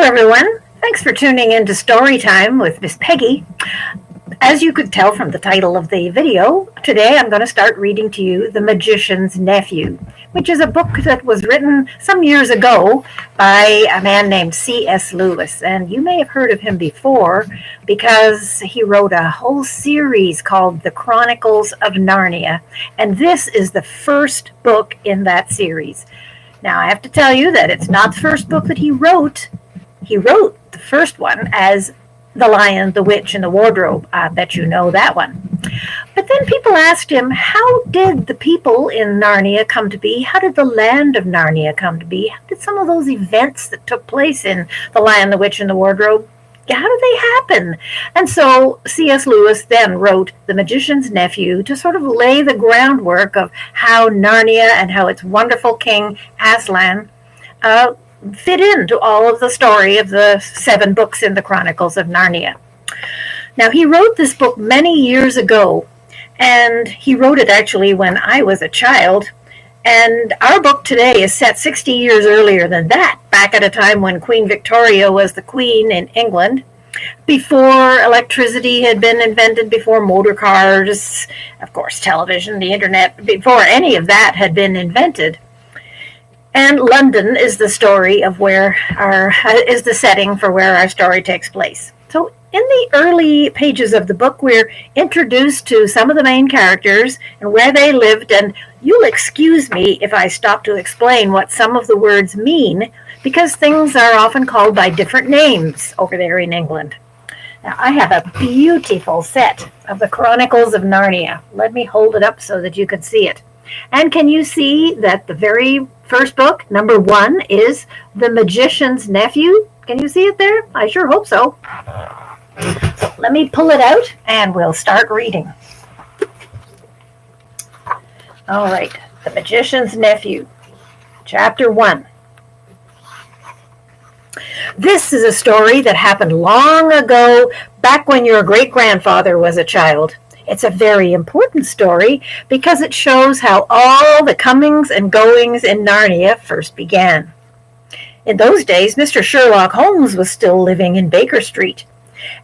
Hello, everyone. Thanks for tuning in to Story Time with Miss Peggy. As you could tell from the title of the video, today I'm going to start reading to you The Magician's Nephew, which is a book that was written some years ago by a man named C.S. Lewis. And you may have heard of him before because he wrote a whole series called The Chronicles of Narnia. And this is the first book in that series. Now, I have to tell you that it's not the first book that he wrote. He wrote the first one as The Lion, the Witch, and the Wardrobe. I bet you know that one. But then people asked him, how did the people in Narnia come to be? How did the land of Narnia come to be? How did some of those events that took place in The Lion, the Witch, and the Wardrobe, how did they happen? And so C.S. Lewis then wrote The Magician's Nephew to sort of lay the groundwork of how Narnia and how its wonderful king Aslan fit into all of the story of the 7 books in the Chronicles of Narnia. Now, he wrote this book many years ago, and he wrote it actually when I was a child. And our book today is set 60 years earlier than that, back at a time when Queen Victoria was the queen in England, before electricity had been invented, before motor cars, of course, television, the internet, before any of that had been invented. And London is the story of is the setting for where our story takes place. So in the early pages of the book, we're introduced to some of the main characters and where they lived, and you'll excuse me if I stop to explain what some of the words mean, because things are often called by different names over there in England. Now, I have a beautiful set of the Chronicles of Narnia. Let me hold it up so that you can see it. And can you see that the very first book, number 1, is The Magician's Nephew? Can you see it there? I sure hope so. So let me pull it out and we'll start reading. All right, The Magician's Nephew, Chapter 1. This is a story that happened long ago, back when your great-grandfather was a child. It's a very important story because it shows how all the comings and goings in Narnia first began. In those days, Mr. Sherlock Holmes was still living in Baker Street.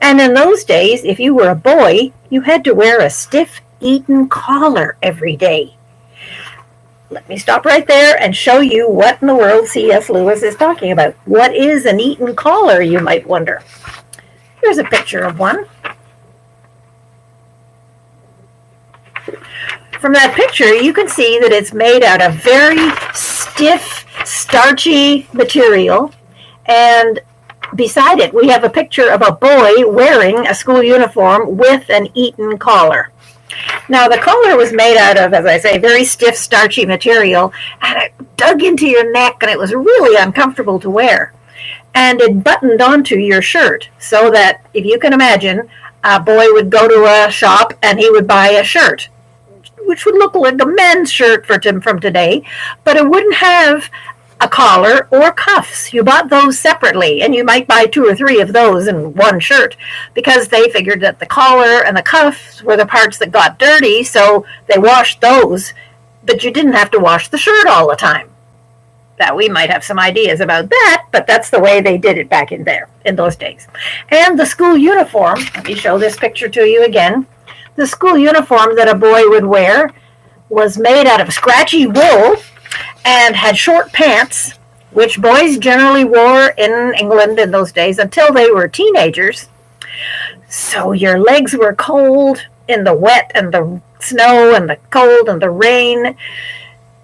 And in those days, if you were a boy, you had to wear a stiff Eton collar every day. Let me stop right there and show you what in the world C.S. Lewis is talking about. What is an Eton collar, you might wonder? Here's a picture of one. From that picture, you can see that it's made out of very stiff, starchy material, and beside it, we have a picture of a boy wearing a school uniform with an Eton collar. Now, the collar was made out of, as I say, very stiff, starchy material, and it dug into your neck, and it was really uncomfortable to wear. And it buttoned onto your shirt, so that, if you can imagine, a boy would go to a shop and he would buy a shirt, which would look like a men's shirt from today, but it wouldn't have a collar or cuffs. You bought those separately, and you might buy 2 or 3 of those in one shirt, because they figured that the collar and the cuffs were the parts that got dirty, so they washed those, but you didn't have to wash the shirt all the time. Now, we might have some ideas about that, but that's the way they did it back in those days. And the school uniform, let me show this picture to you again. The school uniform that a boy would wear was made out of scratchy wool and had short pants, which boys generally wore in England in those days until they were teenagers. So your legs were cold in the wet and the snow and the cold and the rain.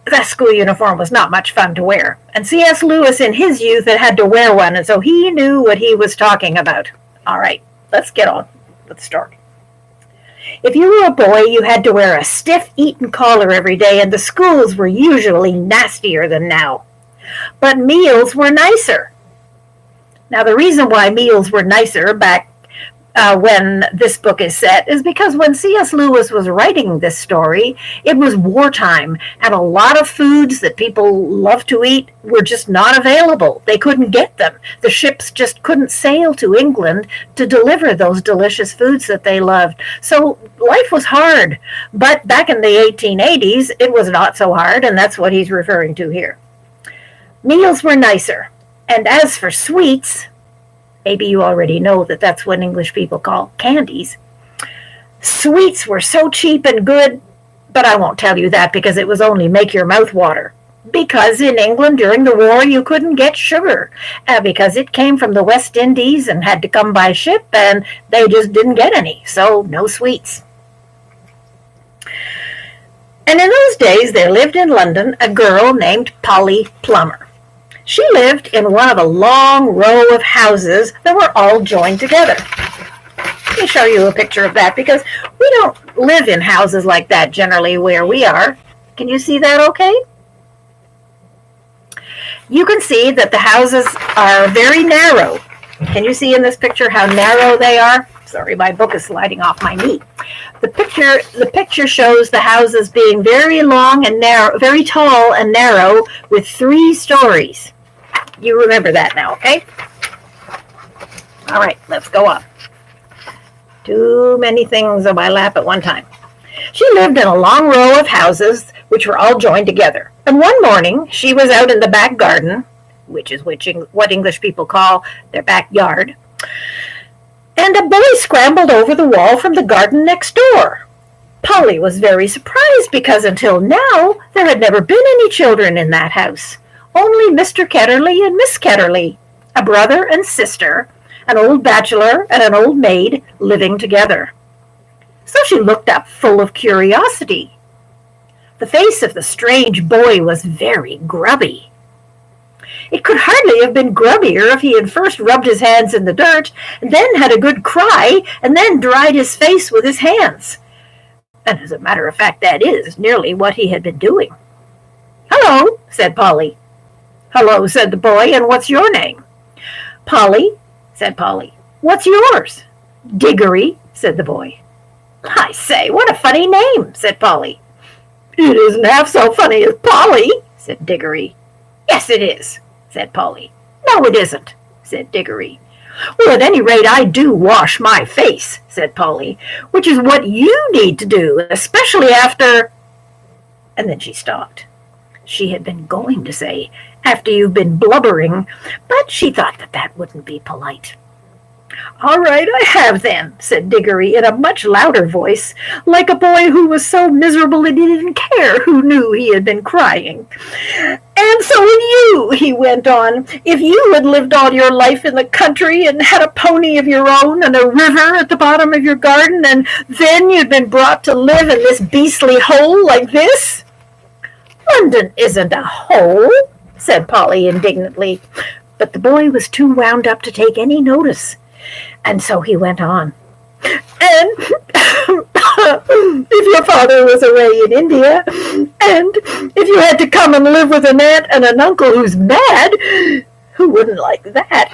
That school uniform was not much fun to wear. And C.S. Lewis in his youth had to wear one, and so he knew what he was talking about. All right, let's get on with the story. If you were a boy, you had to wear a stiff Eton collar every day, and the schools were usually nastier than now. But meals were nicer. Now, the reason why meals were nicer back when this book is set is because when C.S. Lewis was writing this story, it was wartime, and a lot of foods that people love to eat were just not available. They couldn't get them. The ships just couldn't sail to England to deliver those delicious foods that they loved. So life was hard. But back in the 1880s, it was not so hard, and that's what he's referring to here. Meals were nicer. And as for sweets, Maybe you already know that that's what English people call candies. Sweets were so cheap and good, but I won't tell you that because it was only make your mouth water. Because in England during the war you couldn't get sugar, because it came from the West Indies and had to come by ship, and they just didn't get any, so no sweets. And in those days there lived in London a girl named Polly Plummer. She lived in one of a long row of houses that were all joined together. Let me show you a picture of that because we don't live in houses like that generally where we are. Can you see that okay? You can see that the houses are very narrow. Can you see in this picture how narrow they are? Sorry, my book is sliding off my knee. The picture shows the houses being very long and narrow, very tall and narrow with 3 stories. You remember that now, okay? All right, let's go on. Too many things on my lap at one time. She lived in a long row of houses which were all joined together. And one morning, she was out in the back garden, which is what English people call their backyard, and a boy scrambled over the wall from the garden next door. Polly was very surprised because until now there had never been any children in that house. Only Mr. Ketterley and Miss Ketterley, a brother and sister, an old bachelor and an old maid living together. So she looked up full of curiosity. The face of the strange boy was very grubby. It could hardly have been grubbier if he had first rubbed his hands in the dirt, and then had a good cry, and then dried his face with his hands. And as a matter of fact, that is nearly what he had been doing. "Hello," said Polly. "Hello," said the boy, "and what's your name?" "Polly," said Polly. "What's yours?" "Digory," said the boy. "I say, what a funny name," said Polly. "It isn't half so funny as Polly," said Digory. "Yes, it is," said Polly. "No, it isn't," said Digory. "Well, at any rate, I do wash my face," said Polly, "which is what you need to do, especially after—" And then she stopped. She had been going to say, "after you've been blubbering," but she thought that that wouldn't be polite. "All right, I have then," said Digory in a much louder voice, like a boy who was so miserable that he didn't care who knew he had been crying. "And so would you," he went on, "if you had lived all your life in the country and had a pony of your own and a river at the bottom of your garden, and then you'd been brought to live in this beastly hole like this." "London isn't a hole," said Polly indignantly, but the boy was too wound up to take any notice. And so he went on. "And if your father was away in India, and if you had to come and live with an aunt and an uncle who's mad, who wouldn't like that?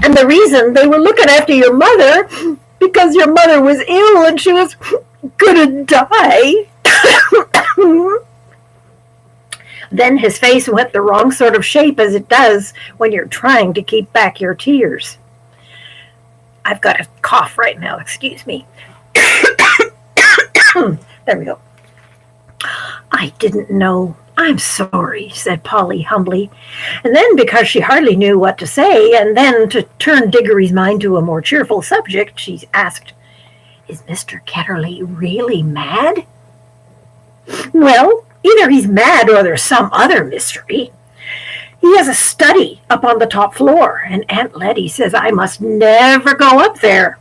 And the reason they were looking after your mother, because your mother was ill and she was gonna die." Then his face went the wrong sort of shape, as it does when you're trying to keep back your tears. I've got a cough right now, excuse me. There we go. "I didn't know. I'm sorry," said Polly humbly. And then, because she hardly knew what to say, and then to turn Digory's mind to a more cheerful subject, she asked, "Is Mr. Ketterley really mad?" "Well, either he's mad or there's some other mystery. He has a study up on the top floor, and Aunt Letty says I must never go up there."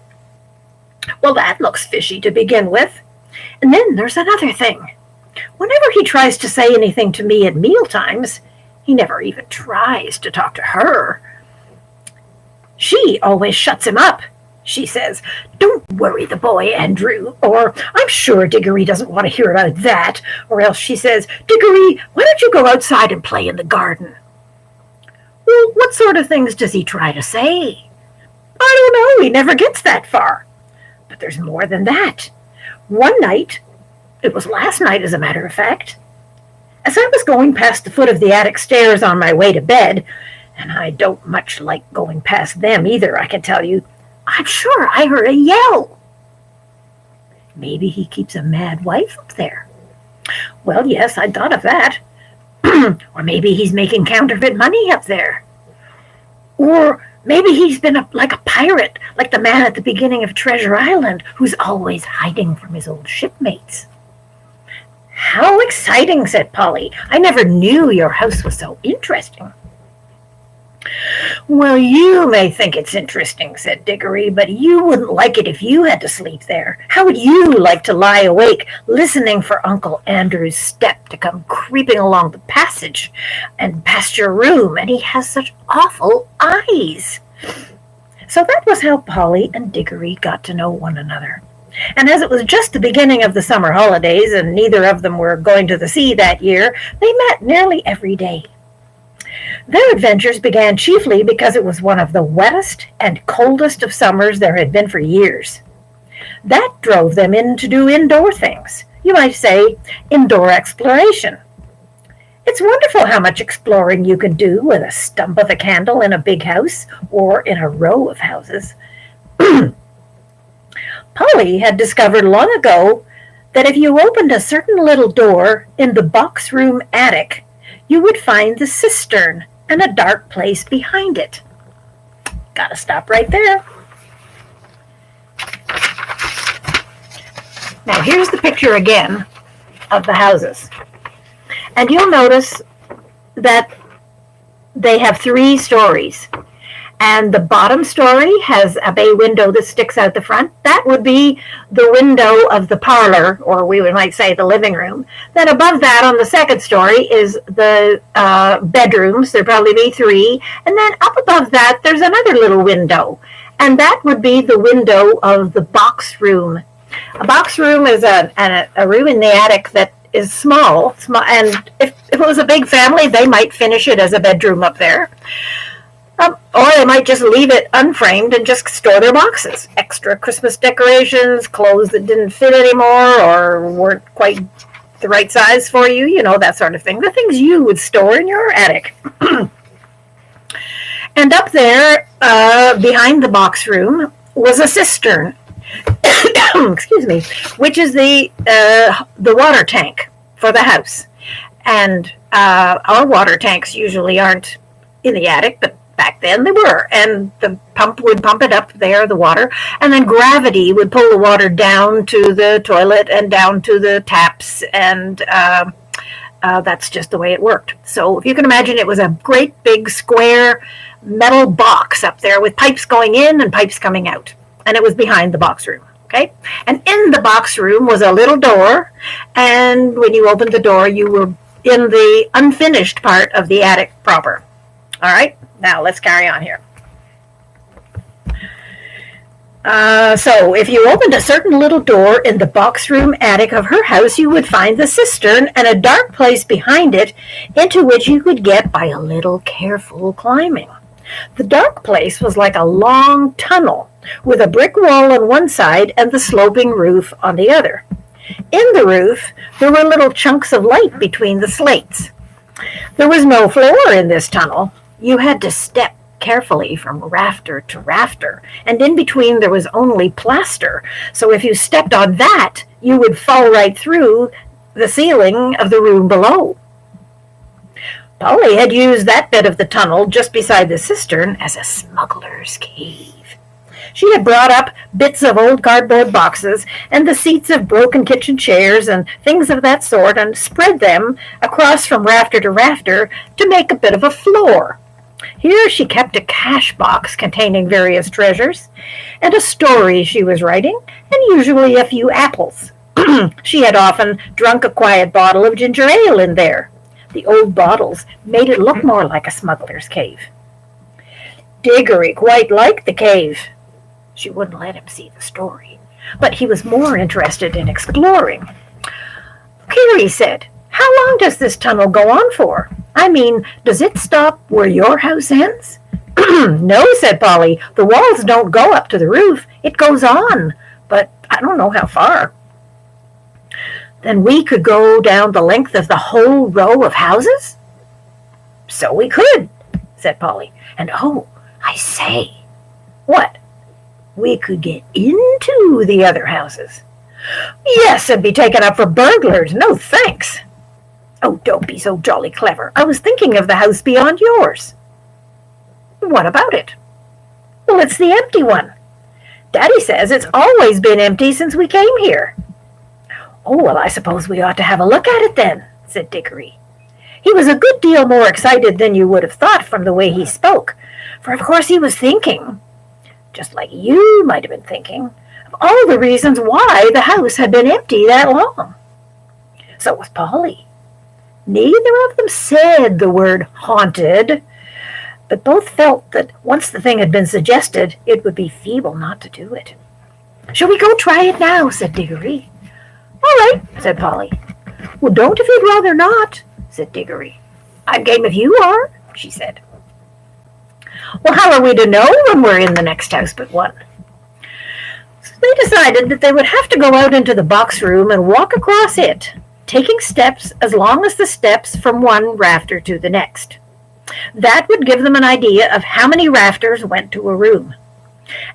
"Well, that looks fishy to begin with. And then there's another thing. Whenever he tries to say anything to me at meal times, he never even tries to talk to her. She always shuts him up. She says, 'Don't worry the boy, Andrew,' or 'I'm sure Digory doesn't want to hear about that,' or else she says, 'Digory, why don't you go outside and play in the garden?' Well, what sort of things does he try to say? I don't know, he never gets that far. But there's more than that. One night, it was last night as a matter of fact, as I was going past the foot of the attic stairs on my way to bed, and I don't much like going past them either, I can tell you, I'm sure I heard a yell. Maybe he keeps a mad wife up there. Well, yes, I'd thought of that. Or maybe he's making counterfeit money up there. Or Maybe he's been like a pirate, like the man at the beginning of Treasure Island, who's always hiding from his old shipmates." "How exciting," said Polly. "I never knew your house was so interesting." "Well, you may think it's interesting," said Digory, "but you wouldn't like it if you had to sleep there. How would you like to lie awake, listening for Uncle Andrew's step to come creeping along the passage and past your room, and he has such awful eyes?" So that was how Polly and Digory got to know one another. And as it was just the beginning of the summer holidays, and neither of them were going to the sea that year, they met nearly every day. Their adventures began chiefly because it was one of the wettest and coldest of summers there had been for years. That drove them in to do indoor things. You might say indoor exploration. It's wonderful how much exploring you can do with a stump of a candle in a big house or in a row of houses. Polly had discovered long ago that if you opened a certain little door in the box room attic, you would find the cistern and a dark place behind it. Gotta stop right there. Now here's the picture again of the houses. And you'll notice that they have 3 stories. And the bottom story has a bay window that sticks out the front. That would be the window of the parlor, or we might say the living room. Then above that on the second story is the bedrooms. There'd probably be 3. And then up above that, there's another little window. And that would be the window of the box room. A box room is a room in the attic that is small. And if it was a big family, they might finish it as a bedroom up there. Or they might just leave it unframed and just store their boxes. Extra Christmas decorations, clothes that didn't fit anymore or weren't quite the right size for you, you know, that sort of thing. The things you would store in your attic. And up there, behind the box room, was a cistern. Excuse me, which is the water tank for the house. And our water tanks usually aren't in the attic, but back then they were, and the pump would pump it up there, the water, and then gravity would pull the water down to the toilet and down to the taps, and that's just the way it worked. So if you can imagine, it was a great big square metal box up there with pipes going in and pipes coming out, and it was behind the box room. Okay, and in the box room was a little door, and when you opened the door, you were in the unfinished part of the attic proper. All right, now let's carry on here. So if you opened a certain little door in the box room attic of her house, you would find the cistern and a dark place behind it into which you could get by a little careful climbing. The dark place was like a long tunnel with a brick wall on one side and the sloping roof on the other. In the roof, there were little chunks of light between the slates. There was no floor in this tunnel. You had to step carefully from rafter to rafter, and in between there was only plaster. So if you stepped on that, you would fall right through the ceiling of the room below. Polly had used that bit of the tunnel just beside the cistern as a smuggler's cave. She had brought up bits of old cardboard boxes and the seats of broken kitchen chairs and things of that sort and spread them across from rafter to rafter to make a bit of a floor. Here she kept a cash box containing various treasures and a story she was writing, and usually a few apples. She had often drunk a quiet bottle of ginger ale in there. The old bottles made it look more like a smuggler's cave. Digory quite liked the cave. She wouldn't let him see the story, but he was more interested in exploring. "Look here," he said, "how long does this tunnel go on for? I mean, does it stop where your house ends?" "No," said Polly, "the walls don't go up to the roof. It goes on, but I don't know how far." "Then we could go down the length of the whole row of houses?" "So we could," said Polly. "And oh, I say." "What?" "We could get into the other houses." "Yes, and be taken up for burglars. No, thanks." "Oh, don't be so jolly clever. I was thinking of the house beyond yours." "What about it?" Well, it's the empty one. Daddy says it's always been empty since we came here. Oh, well, I suppose we ought to have a look at it then, said Digory. He was a good deal more excited than you would have thought from the way he spoke, for of course he was thinking, just like you might have been thinking, of all the reasons why the house had been empty that long. So was Polly. Neither of them said the word haunted, but both felt that once the thing had been suggested, it would be feeble not to do it. Shall we go try it now, said Digory. All right, said Polly. Well, don't if you'd rather not, said Digory. I'm game if you are, she said. Well, how are we to know when we're in the next house but one? So they decided that they would have to go out into the box room and walk across it, taking steps as long as the steps from one rafter to the next. That would give them an idea of how many rafters went to a room.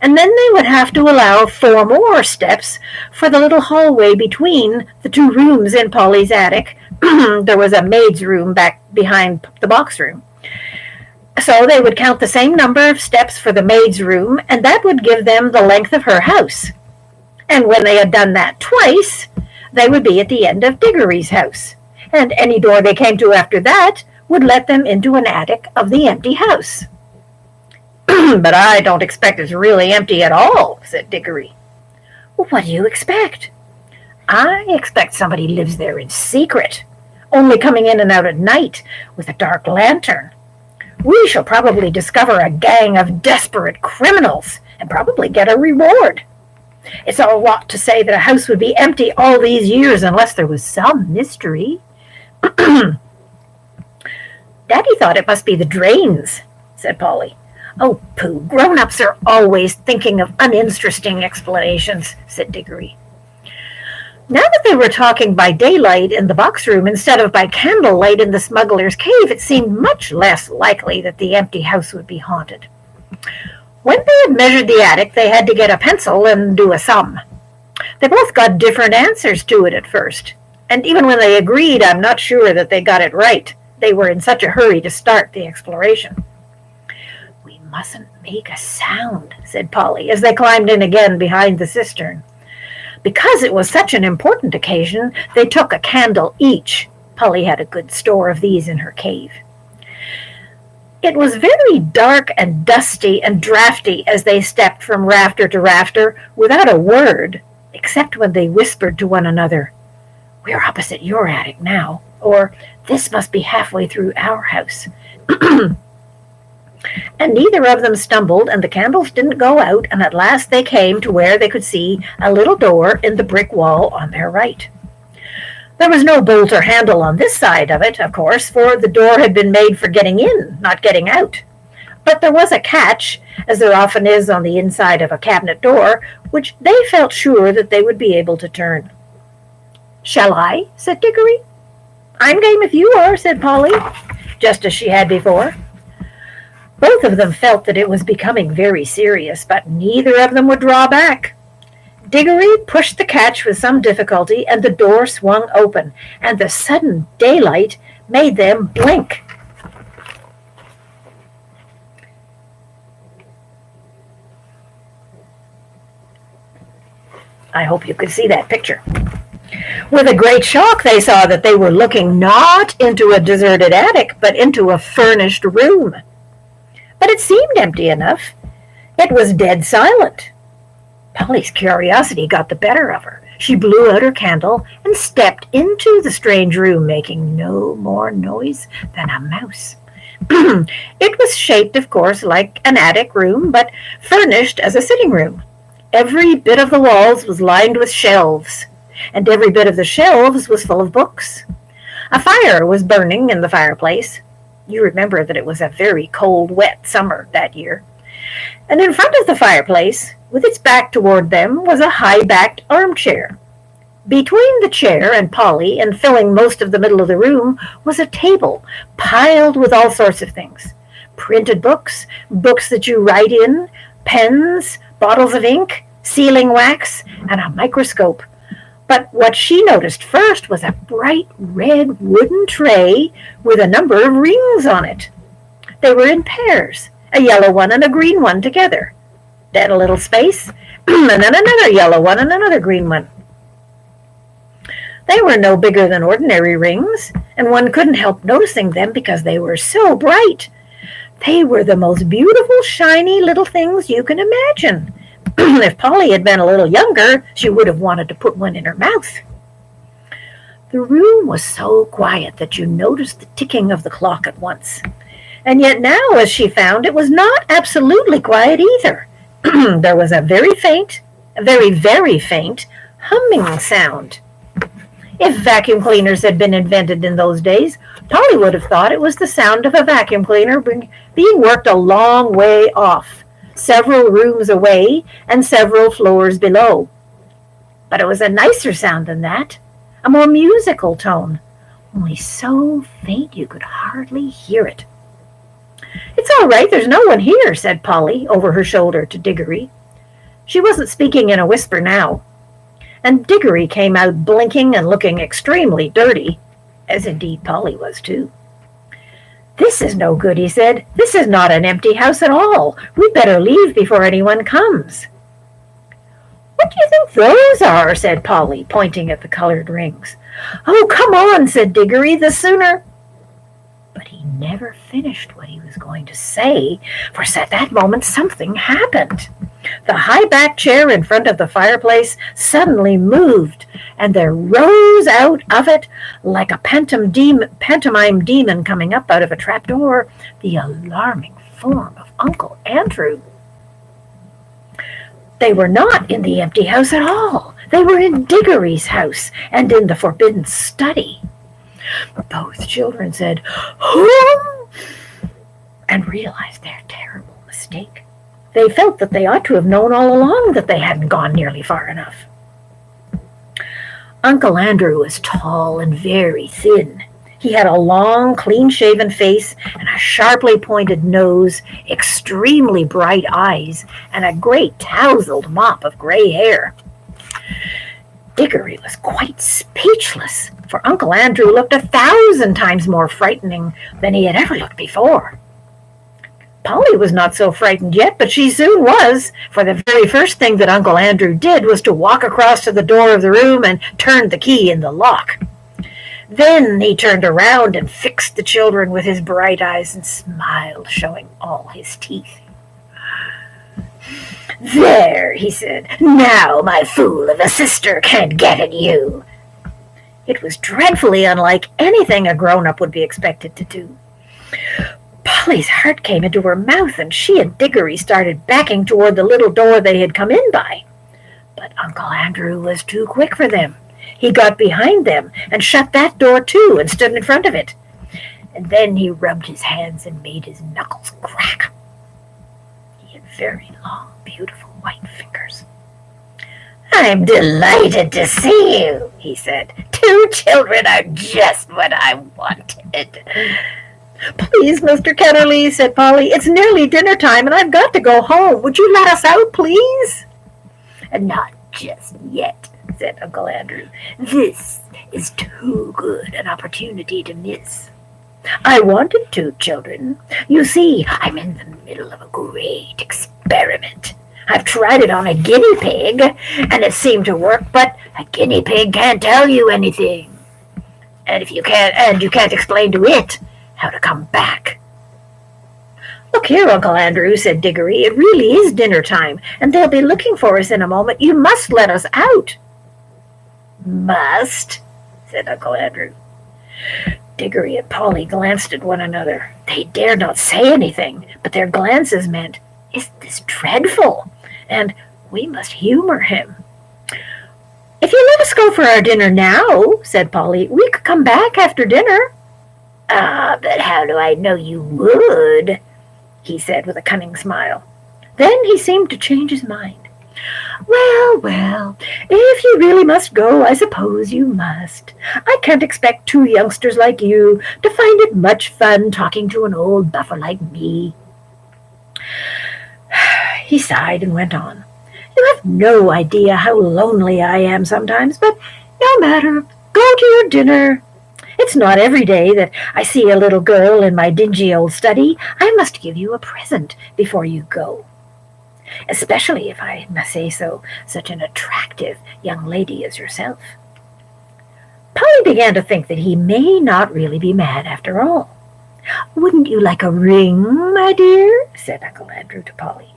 And then they would have to allow 4 more steps for the little hallway between the 2 rooms in Polly's attic. There was a maid's room back behind the box room. So they would count the same number of steps for the maid's room, and that would give them the length of her house. And when they had done that twice, they would be at the end of Digory's house, and any door they came to after that would let them into an attic of the empty house. But I don't expect it's really empty at all, said Digory. Well, what do you expect? I expect somebody lives there in secret, only coming in and out at night with a dark lantern. We shall probably discover a gang of desperate criminals and probably get a reward. It's all rot to say that a house would be empty all these years unless there was some mystery. Daddy thought it must be the drains, said Polly. Oh, pooh, grown-ups are always thinking of uninteresting explanations, said Digory. Now that they were talking by daylight in the box room instead of by candlelight in the smuggler's cave, it seemed much less likely that the empty house would be haunted. When they had measured the attic, they had to get a pencil and do a sum. They both got different answers to it at first, and even when they agreed, I'm not sure that they got it right. They were in such a hurry to start the exploration. We mustn't make a sound, said Polly, as they climbed in again behind the cistern. Because it was such an important occasion, they took a candle each. Polly had a good store of these in her cave. It was very dark and dusty and drafty as they stepped from rafter to rafter without a word, except when they whispered to one another, "We're opposite your attic now," or "This must be halfway through our house." And neither of them stumbled, and the candles didn't go out, and at last they came to where they could see a little door in the brick wall on their right. There was no bolt or handle on this side of it, of course, for the door had been made for getting in, not getting out. But there was a catch, as there often is on the inside of a cabinet door, which they felt sure that they would be able to turn. "Shall I?" said Digory. "I'm game if you are," said Polly, just as she had before. Both of them felt that it was becoming very serious, but neither of them would draw back. Digory pushed the catch with some difficulty, and the door swung open, and the sudden daylight made them blink. I hope you could see that picture. With a great shock, they saw that they were looking not into a deserted attic, but into a furnished room. But it seemed empty enough. It was dead silent. Polly's curiosity got the better of her. She blew out her candle and stepped into the strange room, making no more noise than a mouse. It was shaped, of course, like an attic room, but furnished as a sitting room. Every bit of the walls was lined with shelves, and every bit of the shelves was full of books. A fire was burning in the fireplace. You remember that it was a very cold, wet summer that year. And in front of the fireplace, with its back toward them, was a high-backed armchair. Between the chair and Polly, and filling most of the middle of the room, was a table piled with all sorts of things. Printed books, books that you write in, pens, bottles of ink, sealing wax, and a microscope. But what she noticed first was a bright red wooden tray with a number of rings on it. They were in pairs, a yellow one and a green one together. then a little space, and then another yellow one and another green one. They were no bigger than ordinary rings, and one couldn't help noticing them because they were so bright. They were the most beautiful, shiny little things you can imagine. If Polly had been a little younger, she would have wanted to put one in her mouth. The room was so quiet that you noticed the ticking of the clock at once. And yet now, as she found, it was not absolutely quiet either. There was a very very faint humming sound. If vacuum cleaners had been invented in those days, Polly would have thought it was the sound of a vacuum cleaner being worked a long way off, several rooms away and several floors below. But it was a nicer sound than that, a more musical tone, only so faint you could hardly hear it. "It's all right, there's no one here," said Polly over her shoulder to Digory. She wasn't speaking in a whisper now, and Digory came out blinking and looking extremely dirty, as indeed Polly was too. "This is no good," he said. "This is not an empty house at all. We'd better leave before anyone comes." "What do you think those are?" said Polly, pointing at the colored rings. "Oh, come on," said Digory, "the sooner—" But he never finished what he was going to say, for at that moment something happened. The high-backed chair in front of the fireplace suddenly moved, and there rose out of it, like a pantomime demon coming up out of a trapdoor, the alarming form of Uncle Andrew. They were not in the empty house at all. They were in Digory's house and in the forbidden study. Both children said, "Home!" and realized their terrible mistake. They felt that they ought to have known all along that they hadn't gone nearly far enough. Uncle Andrew was tall and very thin. He had a long, clean-shaven face and a sharply pointed nose, extremely bright eyes, and a great tousled mop of gray hair. Digory was quite speechless, for Uncle Andrew looked 1,000 times more frightening than he had ever looked before. Polly was not so frightened yet, but she soon was, for the very first thing that Uncle Andrew did was to walk across to the door of the room and turn the key in the lock. Then he turned around and fixed the children with his bright eyes and smiled, showing all his teeth. "There," he said, "now my fool of a sister can't get at you." It was dreadfully unlike anything a grown-up would be expected to do. Polly's heart came into her mouth, and she and Digory started backing toward the little door they had come in by. But Uncle Andrew was too quick for them. He got behind them and shut that door too and stood in front of it. And then he rubbed his hands and made his knuckles crack. He had very long, beautiful white fingers. "I'm delighted to see you," he said. "Two children are just what I wanted." "Please, Mr. Kennerly," said Polly, "it's nearly dinner time and I've got to go home. Would you let us out, please?" "Not just yet," said Uncle Andrew. "This is too good an opportunity to miss. I wanted to, children. You see, I'm in the middle of a great experiment. I've tried it on a guinea pig, and it seemed to work, but a guinea pig can't tell you anything. And you can't explain to it how to come back." "Look here, Uncle Andrew," said Digory, "it really is dinner time, and they'll be looking for us in a moment. You must let us out." "Must?" said Uncle Andrew. Digory and Polly glanced at one another. They dared not say anything, but their glances meant, "Isn't this dreadful?" and "We must humor him." "If you let us go for our dinner now," said Polly, "we could come back after dinner." "Ah, but how do I know you would?" he said with a cunning smile. Then he seemed to change his mind. Well, if you really must go, I suppose you must. I can't expect two youngsters like you to find it much fun talking to an old buffer like me." He sighed and went on. "You have no idea how lonely I am sometimes, but no matter. Go to your dinner. It's not every day that I see a little girl in my dingy old study. I must give you a present before you go." especially if I must say so, such an attractive young lady as yourself. Polly began to think that he may not really be mad after all. "Wouldn't you like a ring, my dear?" said Uncle Andrew to Polly.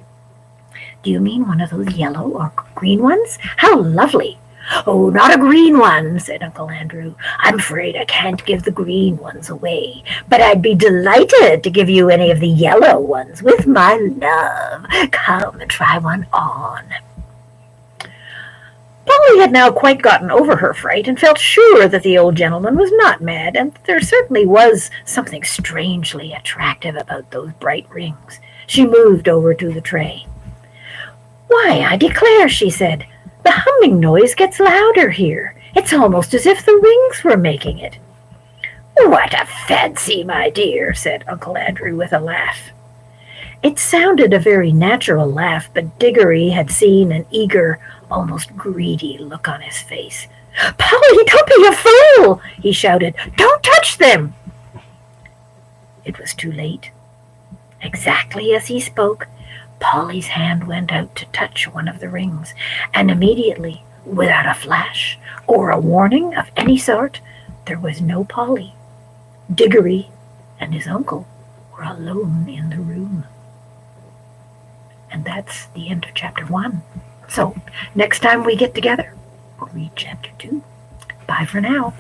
"Do you mean one of those yellow or green ones? How lovely!" "Oh, not a green one," said Uncle Andrew. "I'm afraid I can't give the green ones away, but I'd be delighted to give you any of the yellow ones with my love. Come and try one on." Polly had now quite gotten over her fright and felt sure that the old gentleman was not mad, and there certainly was something strangely attractive about those bright rings. She moved over to the tray. "Why, I declare," she said, "the humming noise gets louder here. It's almost as if the rings were making it." "What a fancy, my dear," said Uncle Andrew with a laugh. It sounded a very natural laugh, but Digory had seen an eager, almost greedy look on his face. "Polly, don't be a fool!" he shouted. "Don't touch them!" It was too late. Exactly as he spoke, Polly's hand went out to touch one of the rings, and immediately, without a flash or a warning of any sort, there was no Polly. Digory and his uncle were alone in the room. And that's the end of chapter 1. So next time we get together, we'll read chapter 2. Bye for now.